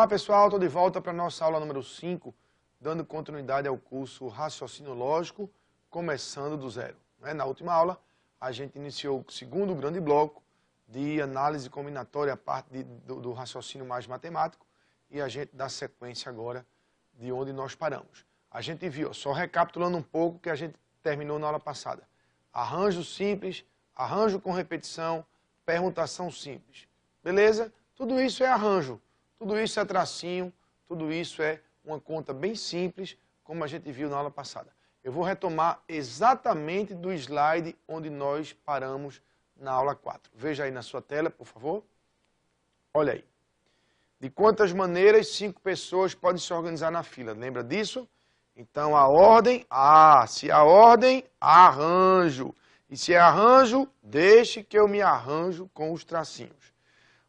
Olá pessoal, estou de volta para a nossa aula número 5, dando continuidade ao curso Raciocínio Lógico, começando do zero. Na última aula, a gente iniciou o segundo grande bloco de análise combinatória, a parte do raciocínio mais matemático, e a gente dá sequência agora de onde nós paramos. A gente viu, só recapitulando um pouco o que a gente terminou na aula passada. Arranjo simples, arranjo com repetição, permutação simples. Beleza? Tudo isso é arranjo. Tudo isso é tracinho, tudo isso é uma conta bem simples, como a gente viu na aula passada. Eu vou retomar exatamente do slide onde nós paramos na aula 4. Veja aí na sua tela, por favor. Olha aí. De quantas maneiras 5 pessoas podem se organizar na fila? Lembra disso? Então, a ordem, se a ordem, arranjo. E se é arranjo, deixe que eu me arranjo com os tracinhos.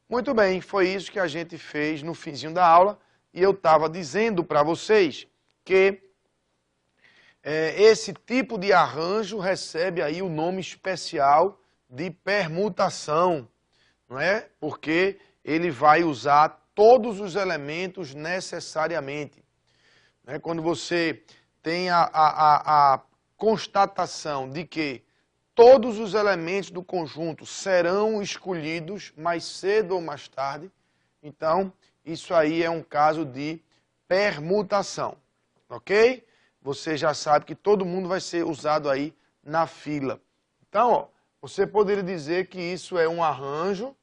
Muito bem, foi isso que a gente fez no finzinho da aula, e eu estava dizendo para vocês que esse tipo de arranjo recebe aí o nome especial de permutação, não é? Porque ele vai usar todos os elementos necessariamente. Quando você tem a constatação de que todos os elementos do conjunto serão escolhidos mais cedo ou mais tarde, então isso aí é um caso de permutação, ok? Você já sabe que todo mundo vai ser usado aí na fila. Então, ó, você poderia dizer que isso é um arranjo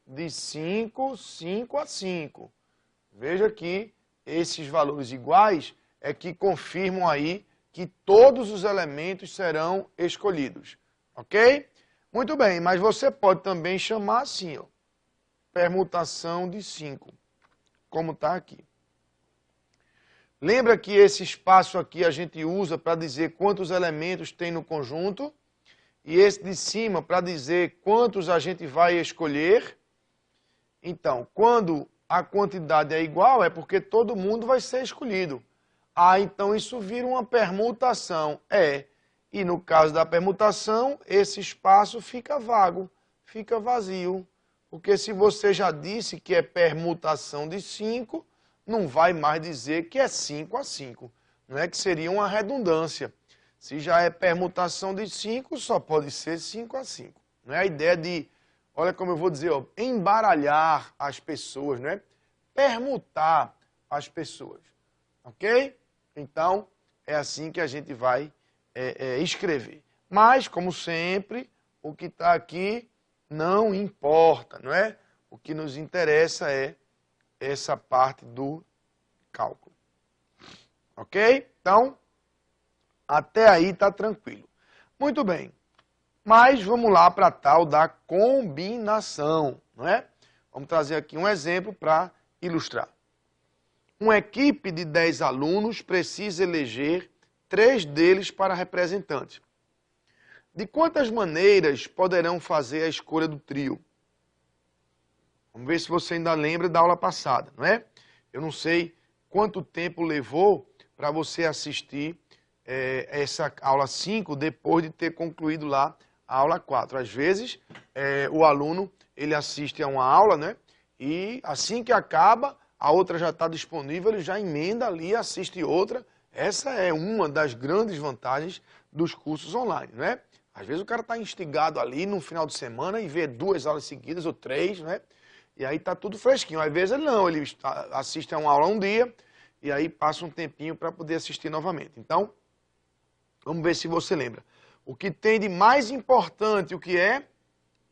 de 5, 5 a 5. Veja que esses valores iguais é que confirmam aí que todos os elementos serão escolhidos, ok? Muito bem, mas você pode também chamar assim, ó, permutação de 5, como está aqui. Lembra que esse espaço aqui a gente usa para dizer quantos elementos tem no conjunto, e esse de cima para dizer quantos a gente vai escolher? Então, quando a quantidade é igual, é porque todo mundo vai ser escolhido. Então isso vira uma permutação. E no caso da permutação, esse espaço fica vago, fica vazio. Porque se você já disse que é permutação de 5, não vai mais dizer que é 5 a 5. Não é que seria uma redundância. Se já é permutação de 5, só pode ser 5 a 5. Não é a ideia de, olha como eu vou dizer, ó, embaralhar as pessoas, não é? Permutar as pessoas. Ok? Então, é assim que a gente vai escrever. Mas, como sempre, o que está aqui não importa, não é? O que nos interessa é essa parte do cálculo. Ok? Então, até aí está tranquilo. Muito bem. Mas vamos lá para a tal da combinação, não é? Vamos trazer aqui um exemplo para ilustrar. Uma equipe de 10 alunos precisa eleger 3 deles para representantes. De quantas maneiras poderão fazer a escolha do trio? Vamos ver se você ainda lembra da aula passada, não é? Eu não sei quanto tempo levou para você assistir essa aula 5 depois de ter concluído lá a aula 4. Às vezes, o aluno ele assiste a uma aula, né? E assim que acaba, a outra já está disponível, ele já emenda ali e assiste outra. Essa é uma das grandes vantagens dos cursos online, né? Às vezes o cara está instigado ali no final de semana e vê 2 aulas seguidas ou 3, né? E aí está tudo fresquinho. Às vezes ele não, ele assiste a uma aula um dia e aí passa um tempinho para poder assistir novamente. Então, vamos ver se você lembra. O que tem de mais importante, o que é?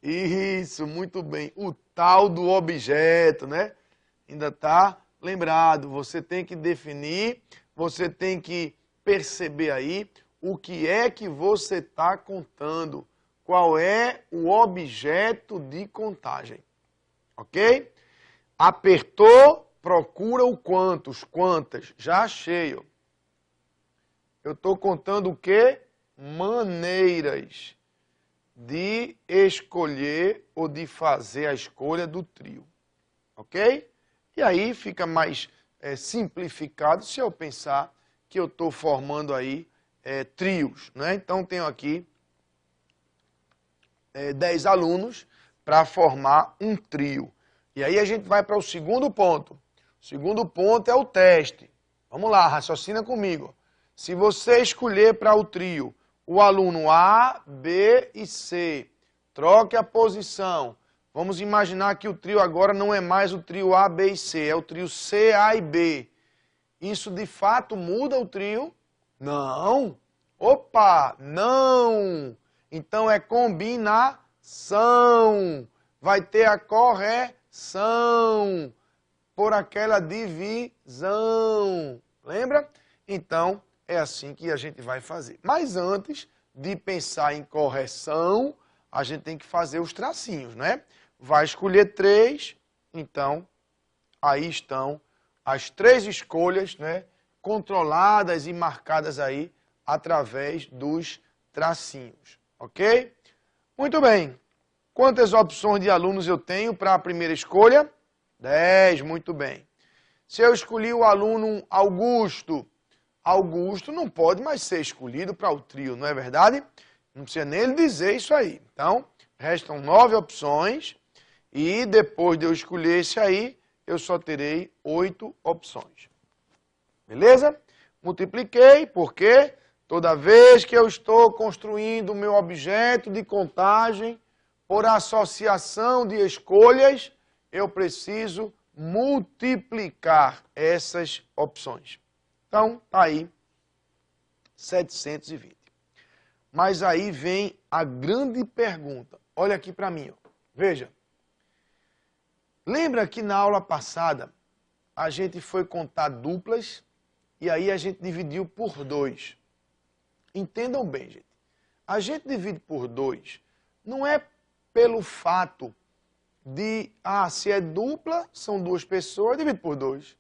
Isso, muito bem. O tal do objeto, né? Ainda está lembrado. Você tem que definir, você tem que perceber aí o que é que você está contando. Qual é o objeto de contagem. Ok? Apertou, procura o quantos, quantas. Já achei. Ó. Eu estou contando o quê? Maneiras de escolher ou de fazer a escolha do trio. Ok? E aí fica mais simplificado se eu pensar que eu estou formando aí trios. Né? Então tenho aqui 10 alunos para formar um trio. E aí a gente vai para o segundo ponto. Segundo ponto é o teste. Vamos lá, raciocina comigo. Se você escolher para o trio o aluno A, B e C, troque a posição. Vamos imaginar que o trio agora não é mais o trio A, B e C, é o trio C, A e B. Isso de fato muda o trio? Não. Opa, não. Então é combinação. Vai ter a correção por aquela divisão. Lembra? Então, é assim que a gente vai fazer. Mas antes de pensar em correção, a gente tem que fazer os tracinhos, né? Vai escolher 3, então, aí estão as 3 escolhas, né? Controladas e marcadas aí através dos tracinhos, ok? Muito bem. Quantas opções de alunos eu tenho para a primeira escolha? 10, muito bem. Se eu escolhi o aluno Augusto, Augusto não pode mais ser escolhido para o trio, não é verdade? Não precisa nem ele dizer isso aí. Então, restam 9 opções e depois de eu escolher esse aí, eu só terei 8 opções. Beleza? Multipliquei, porque toda vez que eu estou construindo o meu objeto de contagem por associação de escolhas, eu preciso multiplicar essas opções. Então, está aí 720. Mas aí vem a grande pergunta. Olha aqui para mim. Ó. Veja. Lembra que na aula passada a gente foi contar duplas e aí a gente dividiu por 2. Entendam bem, gente. A gente divide por 2 não é pelo fato de, se é dupla, são 2 pessoas, divide por 2.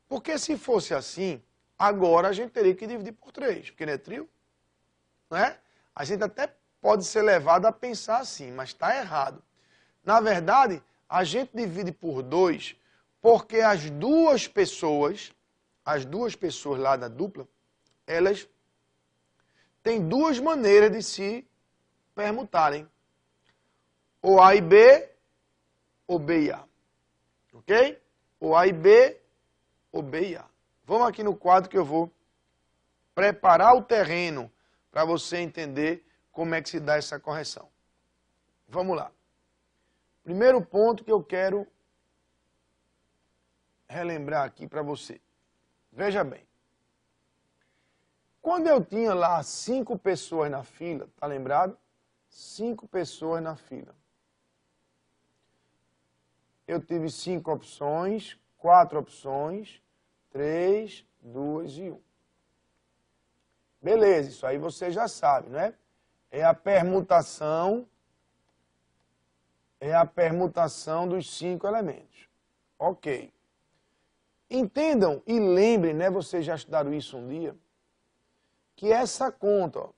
Porque se fosse assim, agora a gente teria que dividir por 3, porque não é trio, não é? A gente até pode ser levado a pensar assim, mas está errado. Na verdade, a gente divide por 2 porque as duas pessoas lá da dupla, elas têm 2 maneiras de se permutarem. Ou A e B, ou B e A. Ok? Ou A e B, ou B e A. Vamos aqui no quadro que eu vou preparar o terreno para você entender como é que se dá essa correção. Vamos lá. Primeiro ponto que eu quero relembrar aqui para você. Veja bem. Quando eu tinha lá 5 pessoas na fila, tá lembrado? 5 pessoas na fila. Eu tive 5 opções, 4 opções, 3, 2 e 1. Beleza, isso aí você já sabe, né? É a permutação dos 5 elementos. Ok. Entendam e lembrem, né? Vocês já estudaram isso um dia, que essa conta, ó,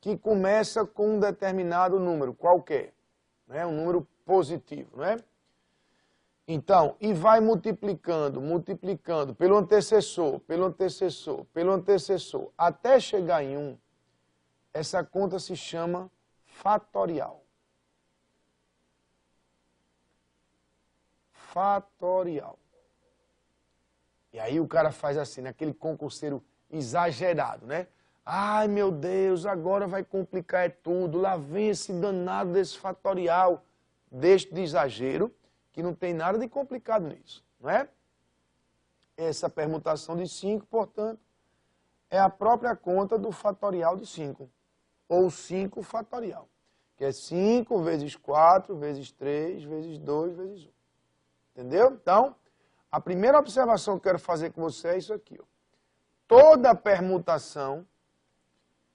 que começa com um determinado número, qualquer, né? Um número positivo, não é? Então, e vai multiplicando pelo antecessor, até chegar em 1, essa conta se chama fatorial. Fatorial. E aí o cara faz assim, naquele concurseiro exagerado, né? Ai, meu Deus, agora vai complicar tudo, lá vem esse danado desse fatorial, deste de exagero, que não tem nada de complicado nisso, não é? Essa permutação de 5, portanto, é a própria conta do fatorial de 5, ou 5 fatorial, que é 5 vezes 4, vezes 3, vezes 2, vezes 1. Entendeu? Então, a primeira observação que eu quero fazer com você é isso aqui. Ó. Toda permutação,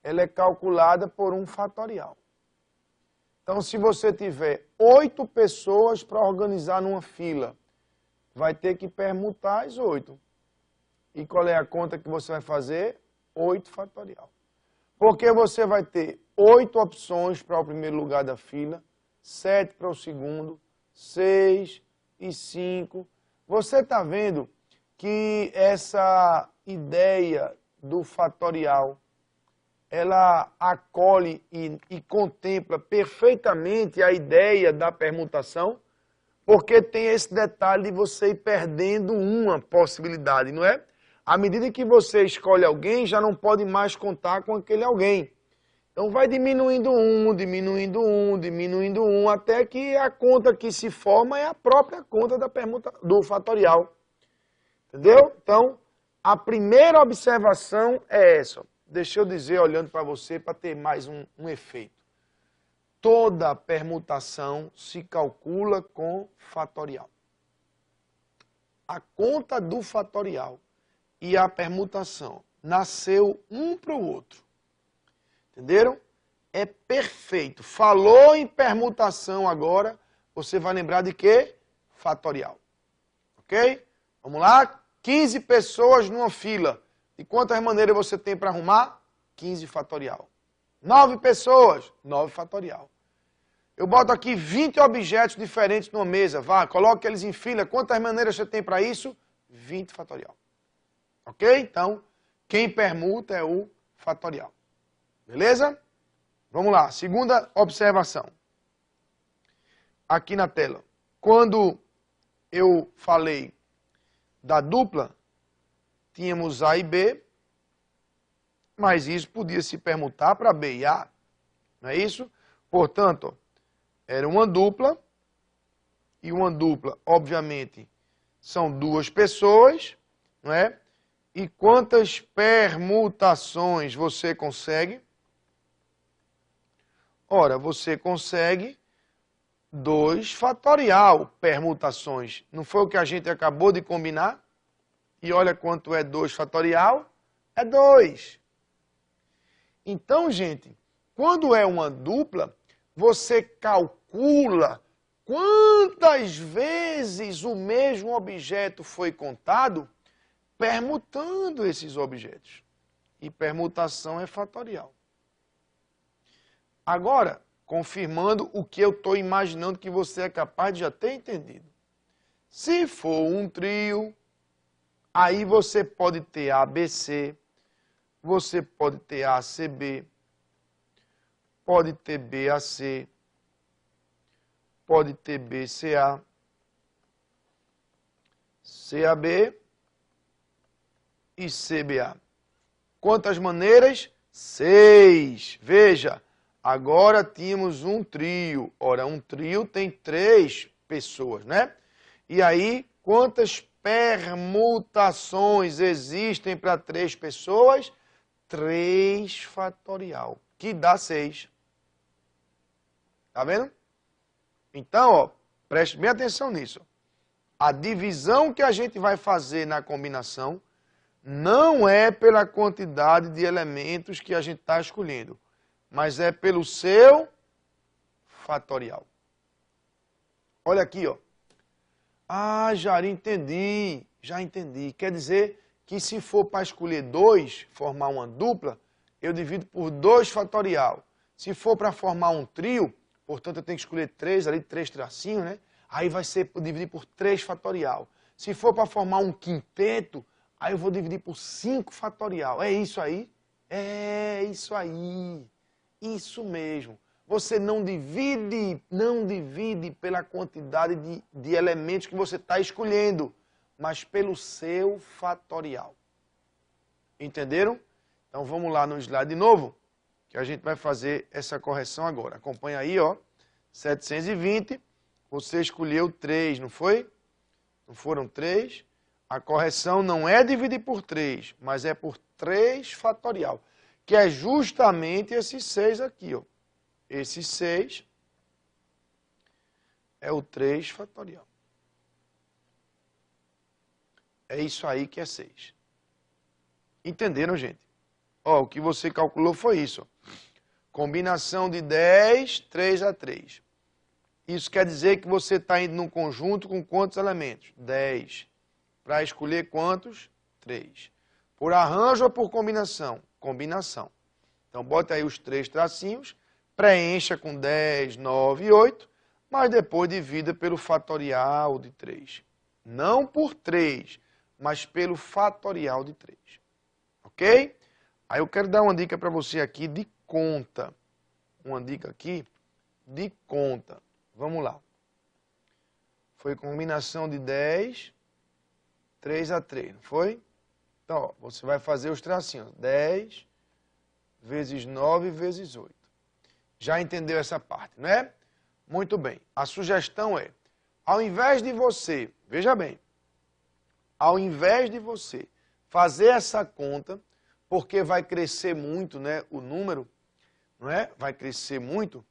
ela é calculada por um fatorial. Então, se você tiver 8 pessoas para organizar numa fila, vai ter que permutar as 8. E qual é a conta que você vai fazer? 8 fatorial. Porque você vai ter 8 opções para o primeiro lugar da fila, 7 para o segundo, 6 e 5. Você está vendo que essa ideia do fatorial, ela acolhe e contempla perfeitamente a ideia da permutação, Porque tem esse detalhe de você ir perdendo uma possibilidade, não é? À medida que você escolhe alguém, já não pode mais contar com aquele alguém. Então vai diminuindo um, até que a conta que se forma é a própria conta da permuta, do fatorial. Entendeu? Então, a primeira observação é essa. Deixa eu dizer, olhando para você, para ter mais um efeito. Toda permutação se calcula com fatorial. A conta do fatorial e a permutação nasceu um para o outro. Entenderam? É perfeito. Falou em permutação agora, você vai lembrar de quê? Fatorial. Ok? Vamos lá? 15 pessoas numa fila. De quantas maneiras você tem para arrumar? 15 fatorial. 9 pessoas, 9 fatorial. Eu boto aqui 20 objetos diferentes numa mesa. Vá, coloque eles em fila. Quantas maneiras você tem para isso? 20 fatorial. Ok? Então, quem permuta é o fatorial. Beleza? Vamos lá. Segunda observação. Aqui na tela. Quando eu falei da dupla, tínhamos A e B, mas isso podia se permutar para B e A. Não é isso? Portanto, era uma dupla, e uma dupla, obviamente, são duas pessoas, não é? E quantas permutações você consegue? Ora, você consegue 2 fatorial permutações. Não foi o que a gente acabou de combinar? E olha quanto é 2 fatorial. É 2. Então, gente, quando é uma dupla, você calcula quantas vezes o mesmo objeto foi contado permutando esses objetos. E permutação é fatorial. Agora, confirmando o que eu estou imaginando que você é capaz de já ter entendido. Se for um trio, aí você pode ter ABC, você pode ter ACB, pode ter BAC, pode ter BCA, CAB e CBA. Quantas maneiras? 6. Veja, agora tínhamos um trio. Ora, um trio tem 3 pessoas, né? E aí, quantas permutações existem para 3 pessoas? 3 fatorial, que dá 6. Tá vendo? Então, ó, preste bem atenção nisso. A divisão que a gente vai fazer na combinação não é pela quantidade de elementos que a gente está escolhendo, mas é pelo seu fatorial. Olha aqui, ó. Ah, já entendi. Quer dizer que se for para escolher 2, formar uma dupla, eu divido por 2 fatorial. Se for para formar um trio, portanto eu tenho que escolher 3, ali 3 tracinhos, né? Aí vai ser dividir por 3 fatorial. Se for para formar um quinteto, aí eu vou dividir por 5 fatorial. É isso aí? É isso aí. Isso mesmo. Você não divide pela quantidade de elementos que você está escolhendo, mas pelo seu fatorial. Entenderam? Então vamos lá no slide de novo, que a gente vai fazer essa correção agora. Acompanha aí, ó. 720, você escolheu 3, não foi? Não foram 3? A correção não é dividir por 3, mas é por 3 fatorial, que é justamente esse 6 aqui, ó. Esse 6 é o 3 fatorial. É isso aí que é 6. Entenderam, gente? Ó, o que você calculou foi isso. Ó. Combinação de 10, 3 a 3. Isso quer dizer que você está indo num conjunto com quantos elementos? 10. Para escolher quantos? 3. Por arranjo ou por combinação? Combinação. Então, bota aí os 3 tracinhos, preencha com 10, 9 e 8, mas depois divida pelo fatorial de 3. Não por 3, mas pelo fatorial de 3. Ok? Aí eu quero dar uma dica para você aqui de conta. Uma dica aqui de conta. Vamos lá. Foi combinação de 10, 3 a 3, não foi? Então, ó, você vai fazer os tracinhos. 10 vezes 9 vezes 8. Já entendeu essa parte, não é? Muito bem. A sugestão é, ao invés de você, veja bem, ao invés de você fazer essa conta, porque vai crescer muito, né, o número, não é? Vai crescer muito.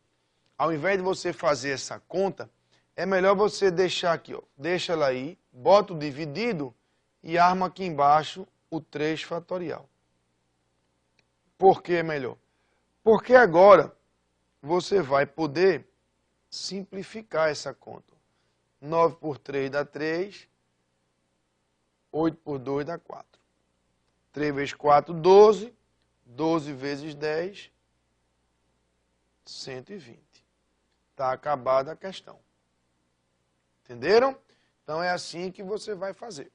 Ao invés de você fazer essa conta, é melhor você deixar aqui, ó, deixa ela aí, bota o dividido e arma aqui embaixo o 3 fatorial. Por que é melhor? Porque agora você vai poder simplificar essa conta. 9 por 3 dá 3, 8 por 2 dá 4. 3 vezes 4, 12, 12 vezes 10, 120. Está acabada a questão. Entenderam? Então é assim que você vai fazer.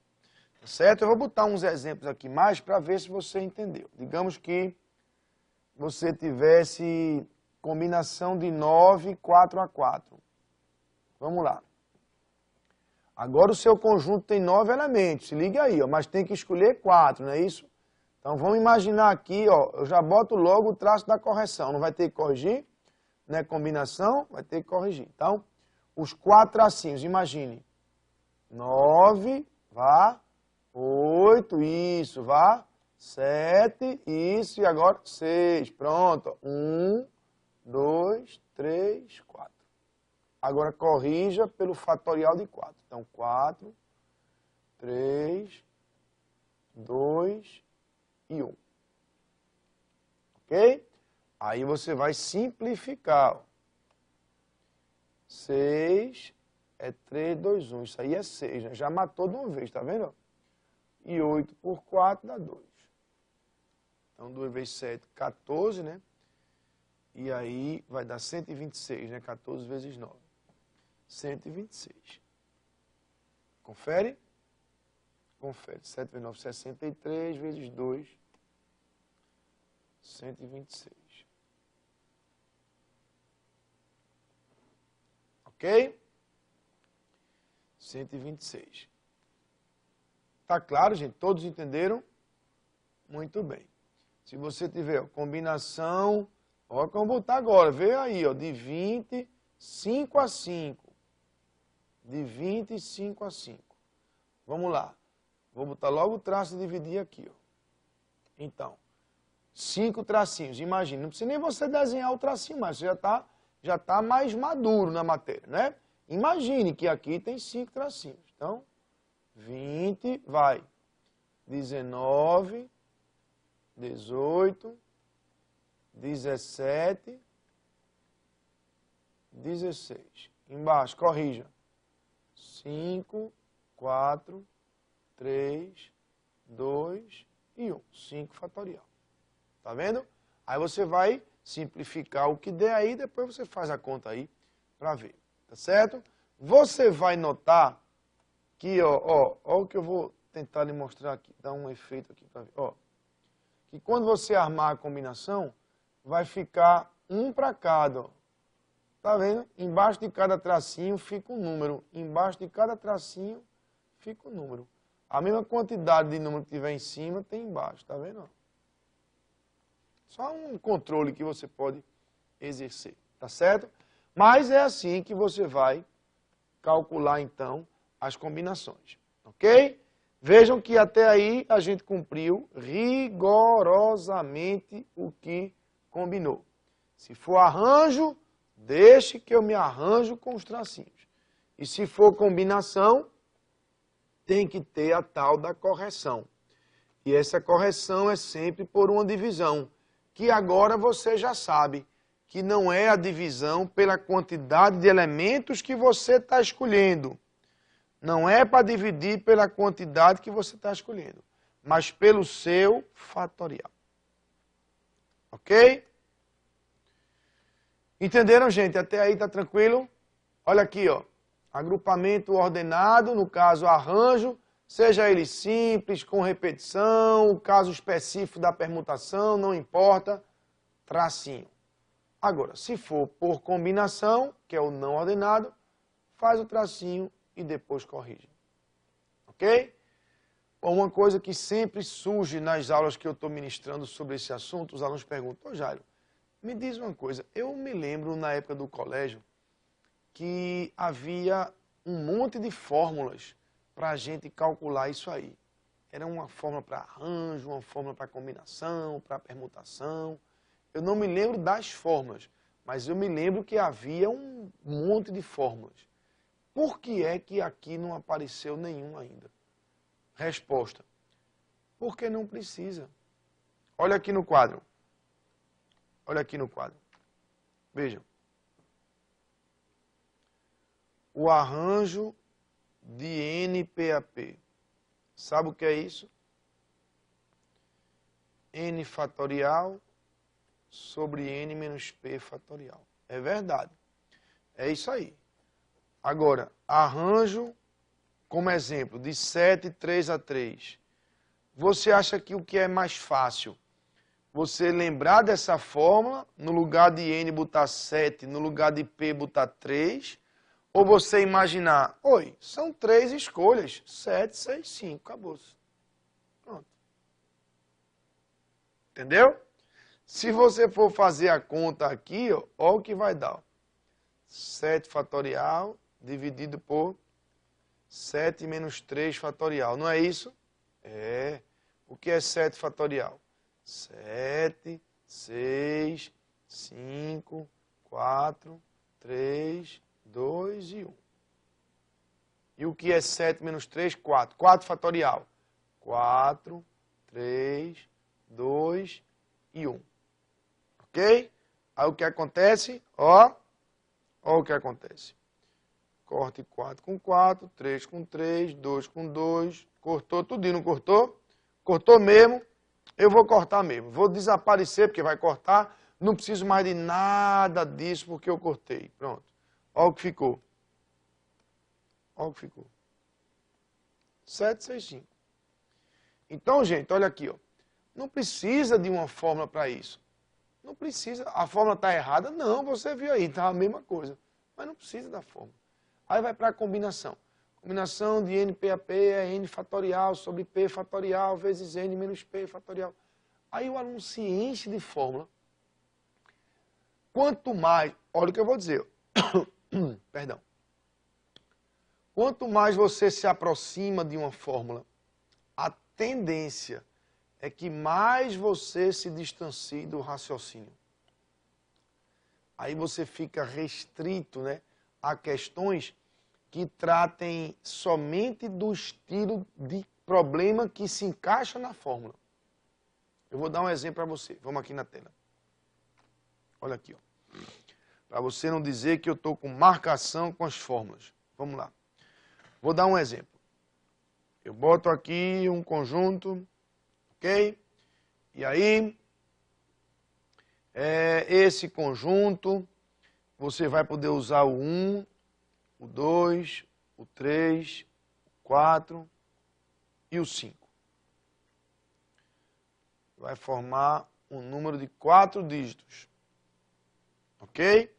Tá certo? Eu vou botar uns exemplos aqui mais para ver se você entendeu. Digamos que você tivesse combinação de 9, 4 a 4. Vamos lá. Agora o seu conjunto tem 9 elementos. Se liga aí, ó, mas tem que escolher 4, não é isso? Então vamos imaginar aqui, ó, eu já boto logo o traço da correção. Não vai ter que corrigir, né? Combinação, vai ter que corrigir. Então, os 4 tracinhos, imagine. 9, vá. 8, isso, vá. 7, isso, e agora 6. Pronto. 1, 2, 3, 4. Agora corrija pelo fatorial de 4. Então, 4, 3, 2 e 1. Ok? Aí você vai simplificar. Ó. 6 é 3, 2, 1. Isso aí é 6, né? Já matou de uma vez, tá vendo? E 8 por 4 dá 2. Então, 2 vezes 7, 14, né? E aí vai dar 126, né? 14 vezes 9. 126. Confere? Confere. 7 vezes 9, 63, vezes 2, 126. Ok? 126. Tá claro, gente? Todos entenderam? Muito bem. Se você tiver ó, combinação, ó, vamos botar agora, vê aí, ó, de 25 a 5. De 25 a 5. Vamos lá. Vou botar logo o traço e dividir aqui, ó. Então, 5 tracinhos. Imagina, não precisa nem você desenhar o tracinho, mas você já tá mais maduro na matéria, né? Imagine que aqui tem 5 tracinhos. Então, 20, vai. 19, 18, 17, 16. Embaixo, corrija. 5, 4, 3, 2 e 1. 5 fatorial. Tá vendo? Aí você vai simplificar o que der aí, depois você faz a conta aí para ver. Tá certo? Você vai notar que, ó o que eu vou tentar lhe mostrar aqui. Dar um efeito aqui para ver. Ó. Que quando você armar a combinação, vai ficar um para cada. Ó. Tá vendo? Embaixo de cada tracinho fica um número. Embaixo de cada tracinho fica um número. A mesma quantidade de número que tiver em cima tem embaixo. Tá vendo? Só um controle que você pode exercer. Tá certo? Mas é assim que você vai calcular, então, as combinações. Ok? Vejam que até aí a gente cumpriu rigorosamente o que combinou. Se for arranjo, deixe que eu me arranjo com os tracinhos. E se for combinação, tem que ter a tal da correção. E essa correção é sempre por uma divisão, que agora você já sabe que não é a divisão pela quantidade de elementos que você está escolhendo. Não é para dividir pela quantidade que você está escolhendo, mas pelo seu fatorial. Ok? Entenderam, gente? Até aí está tranquilo? Olha aqui, ó. Agrupamento ordenado, no caso arranjo, seja ele simples, com repetição, o caso específico da permutação, não importa, tracinho. Agora, se for por combinação, que é o não ordenado, faz o tracinho e depois corrigem. Ok? Uma coisa que sempre surge nas aulas que eu estou ministrando sobre esse assunto, os alunos perguntam: ô Jairo, me diz uma coisa, eu me lembro na época do colégio que havia um monte de fórmulas para a gente calcular isso aí. Era uma fórmula para arranjo, uma fórmula para combinação, para permutação. Eu não me lembro das fórmulas, mas eu me lembro que havia um monte de fórmulas. Por que é que aqui não apareceu nenhum ainda? Resposta: porque não precisa. Olha aqui no quadro. Olha aqui no quadro. Vejam. O arranjo de NPAP. Sabe o que é isso? N fatorial sobre N menos P fatorial. É verdade. É isso aí. Agora, arranjo, como exemplo, de 7, 3 a 3. Você acha que o que é mais fácil? Você lembrar dessa fórmula, no lugar de N botar 7, no lugar de P botar 3, ou você imaginar, oi, são 3 escolhas, 7, 6, 5, acabou-se. Pronto. Entendeu? Se você for fazer a conta aqui, ó, olha o que vai dar. Ó. 7 fatorial dividido por 7 menos 3 fatorial. Não é isso? É. O que é 7 fatorial? 7, 6, 5, 4, 3, 2 e 1. E o que é 7 menos 3? 4. 4 fatorial. 4, 3, 2 e 1. Ok? Aí o que acontece? Ó o que acontece. Corte 4 com 4, 3 com 3, 2 com 2. Cortou tudinho, não cortou? Cortou mesmo. Eu vou cortar mesmo. Vou desaparecer porque vai cortar. Não preciso mais de nada disso porque eu cortei. Pronto. Olha o que ficou. Olha o que ficou. 7, 6, 5. Então, gente, olha aqui. Ó. Não precisa de uma fórmula para isso. Não precisa. A fórmula está errada? Não, você viu aí. Está a mesma coisa. Mas não precisa da fórmula. Aí vai para a combinação. Combinação de NPAP é N fatorial sobre P fatorial vezes N menos P fatorial. Aí o aluno se enche de fórmula. Quanto mais, olha o que eu vou dizer. Perdão. Quanto mais você se aproxima de uma fórmula, a tendência é que mais você se distancie do raciocínio. Aí você fica restrito, né, a questões que tratem somente do estilo de problema que se encaixa na fórmula. Eu vou dar um exemplo para você. Vamos aqui na tela. Olha aqui, ó. Para você não dizer que eu estou com marcação com as fórmulas. Vamos lá. Vou dar um exemplo. Eu boto aqui um conjunto, ok? E aí, esse conjunto, você vai poder usar o 1, o 2, o 3, o 4 e o 5. Vai formar um número de 4 dígitos. Ok?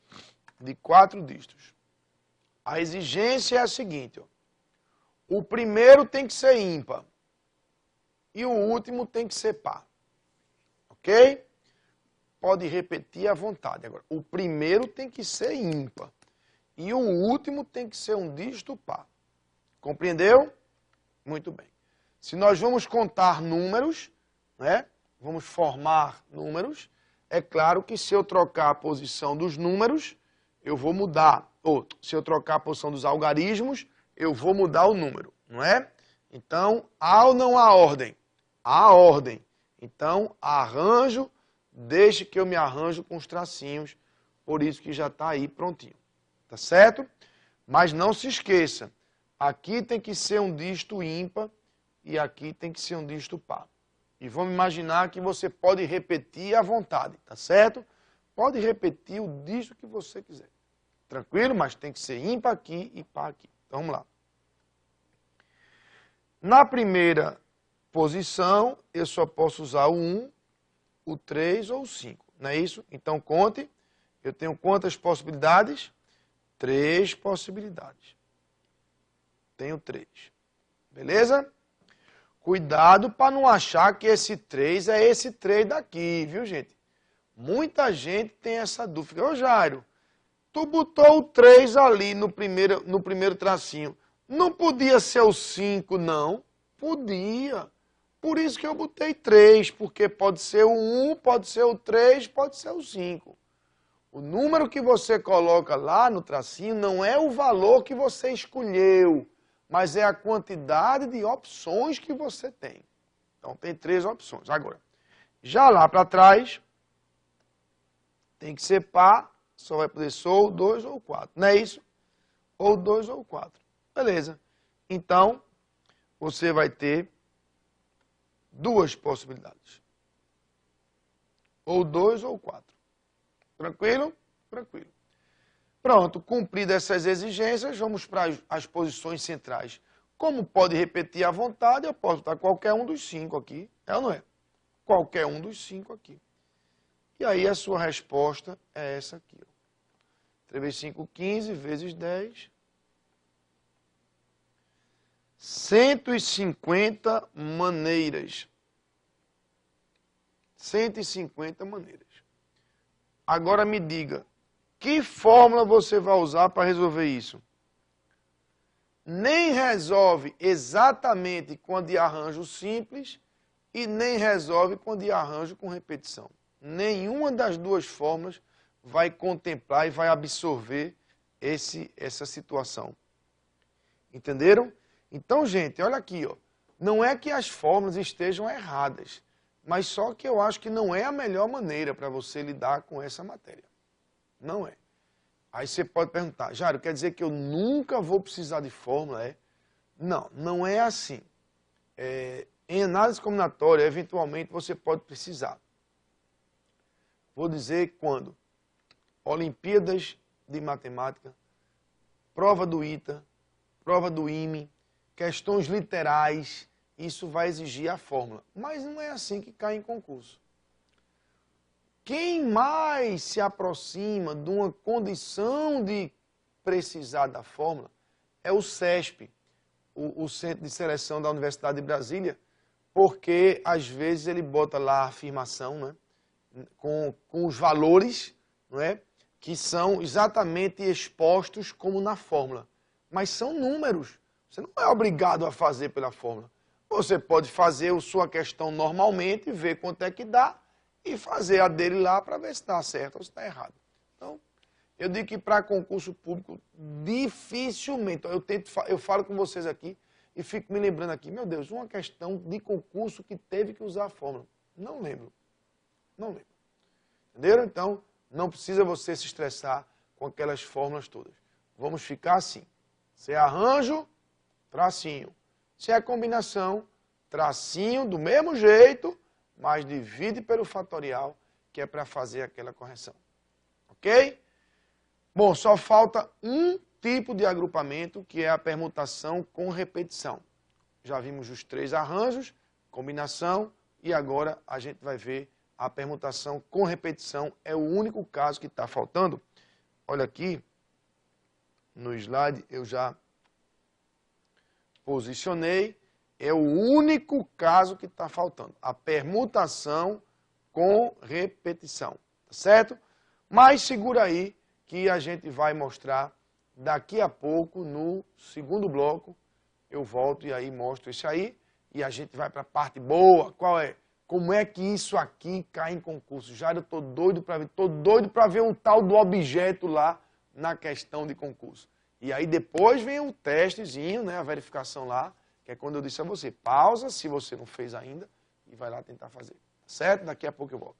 De 4 dígitos. A exigência é a seguinte, ó. O primeiro tem que ser ímpar. E o último tem que ser par. Ok? Pode repetir à vontade. Agora, o primeiro tem que ser ímpar. E o último tem que ser um dígito par. Compreendeu? Muito bem. Se nós vamos contar números, né? Vamos formar números, é claro que se eu trocar a posição dos números, eu vou mudar. Ou se eu trocar a posição dos algarismos, eu vou mudar o número, não é? Então, há ou não há ordem? Há ordem. Então, arranjo, deixe que eu me arranjo com os tracinhos, por isso que já está aí prontinho. Tá certo? Mas não se esqueça, aqui tem que ser um dígito ímpar e aqui tem que ser um dígito par. E vamos imaginar que você pode repetir à vontade, tá certo? Pode repetir o dígito que você quiser. Tranquilo? Mas tem que ser ímpar aqui e par aqui. Então vamos lá. Na primeira posição, eu só posso usar o 1, o 3 ou o 5. Não é isso? Então conte. Eu tenho quantas possibilidades? 3 possibilidades. tenho 3. Beleza? Cuidado para não achar que esse 3 é esse 3 daqui, viu, gente? Muita gente tem essa dúvida. Ô, Jairo, tu botou o 3 ali no primeiro tracinho. Não podia ser o 5, não? Podia. Por isso que eu botei 3, porque pode ser o 1, pode ser o 3, pode ser o 5. O número que você coloca lá no tracinho não é o valor que você escolheu, mas é a quantidade de opções que você tem. Então, tem 3 opções. Agora, já lá para trás, tem que ser par, só vai poder ser ou 2 ou 4. Não é isso? Ou 2 ou 4. Beleza. Então, você vai ter 2 possibilidades. Ou 2 ou 4. Tranquilo? Tranquilo. Pronto, cumpridas essas exigências, vamos para as posições centrais. Como pode repetir à vontade, eu posso botar qualquer um dos 5 aqui. É ou não é? Qualquer um dos 5 aqui. E aí a sua resposta é essa aqui. Ó. 3 vezes 5, 15, vezes 10. 150 maneiras. 150 maneiras. Agora me diga, que fórmula você vai usar para resolver isso? Nem resolve exatamente com a de arranjo simples e nem resolve com a de arranjo com repetição. Nenhuma das duas fórmulas vai contemplar e vai absorver essa situação. Entenderam? Então, gente, olha aqui, ó. Não é que as fórmulas estejam erradas, mas só que eu acho que não é a melhor maneira para você lidar com essa matéria. Não é. Aí você pode perguntar, Jairo, quer dizer que eu nunca vou precisar de fórmula? É? Não, não é assim. Em análise combinatória, eventualmente você pode precisar. Vou dizer quando? Olimpíadas de Matemática, prova do ITA, prova do IME, questões literais, isso vai exigir a fórmula. Mas não é assim que cai em concurso. Quem mais se aproxima de uma condição de precisar da fórmula é o CESP, o Centro de Seleção da Universidade de Brasília, porque às vezes ele bota lá a afirmação, né, com os valores, não é, que são exatamente expostos como na fórmula. Mas são números. Você não é obrigado a fazer pela fórmula. Você pode fazer a sua questão normalmente, ver quanto é que dá e fazer a dele lá para ver se está certo ou se está errado. Então, eu digo que para concurso público, dificilmente, eu falo com vocês aqui e fico me lembrando aqui, meu Deus, uma questão de concurso que teve que usar a fórmula. Não lembro. Não lembro. Entenderam? Então, não precisa você se estressar com aquelas fórmulas todas. Vamos ficar assim. Se é arranjo, tracinho. Se é combinação, tracinho do mesmo jeito, mas divide pelo fatorial, que é para fazer aquela correção. Ok? Bom, só falta um tipo de agrupamento, que é a permutação com repetição. Já vimos os 3 arranjos, combinação, e agora a gente vai ver a permutação com repetição. É o único caso que está faltando. Olha aqui, no slide eu já posicionei. É o único caso que está faltando. A permutação com repetição. Tá certo? Mas segura aí que a gente vai mostrar daqui a pouco no segundo bloco. Eu volto e aí mostro isso aí. E a gente vai para a parte boa. Qual é? Como é que isso aqui cai em concurso? Já eu estou doido para ver. Estou doido para ver um tal do objeto lá na questão de concurso. E aí depois vem o testezinho, né, a verificação lá, que é quando eu disse a você, pausa se você não fez ainda e vai lá tentar fazer. Certo? Daqui a pouco eu volto.